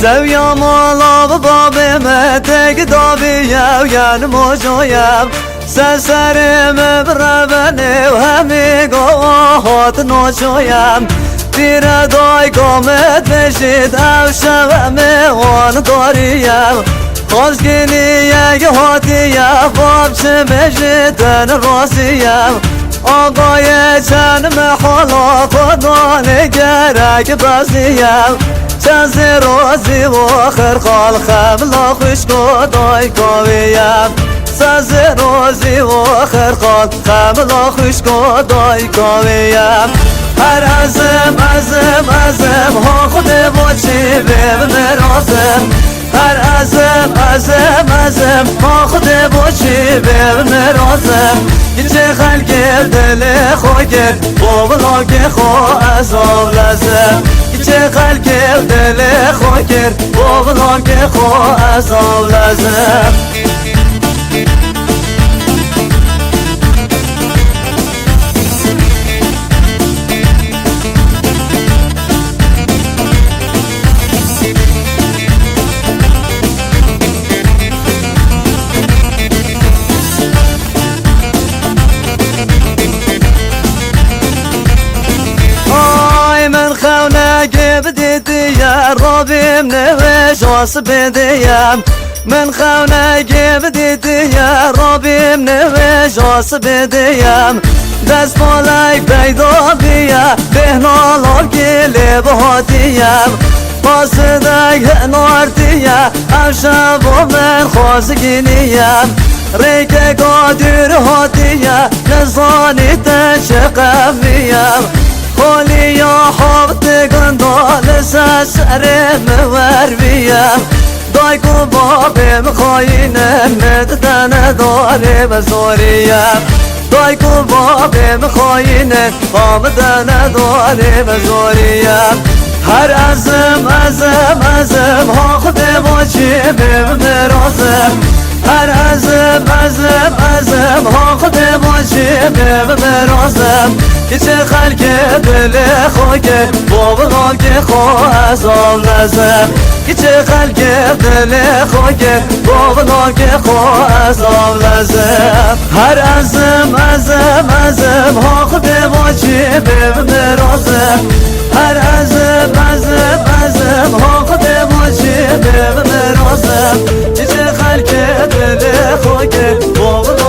زویا مالا و بابم تک دابیم یعنی مجایم سرم بربنه و همه گاهات ناجایم دیر دای گامت بشید او شوم وان داریم خازگینی یک هاتیم باب چه بشیدن راسیم آقای چند محالا خدا نگرک بازیم چند روزی و آخر خال خملا خوشگو دای کاویم ساز روزی و آخر خال خملا خوشگو دای کاویم هر ازم ها خود باشی بیم مراسم هر ازم ها خود باشی بیم مراسم چه خلق دل خوگر بابلا که خواه ازاب لازم چه خلق دل خوگر بابلا که خواه ازاب لازم بديتيا ربي منوش واصب بديام من خونك بديتيا ربي منوش واصب بديام دست مالك بيضا بيا بهنا لوكي لبهاتيام قاصدك نارتيا عشاب ومن خوزقينيام ريكك قادر هاتيا نزاني تنشق بيام خولي يا حبت قندال سرم وربيام دايكو بابي مخاينة مدتن داري بزوريام دايكو بابي مخاينة مدتن داري بزوريام هر ازم ها خود باشی بمرازم هر ازم ها خود باشی بمرازم که چه خلق دل خوگه بابا که خواه ازام لازم که چه خلق دل خوگه بابا که خواه ازام لازم هر ازم ها خود باشی بمرازم هر ازم ها خود باشی بمرازم که چه خلق دل خوگه بابا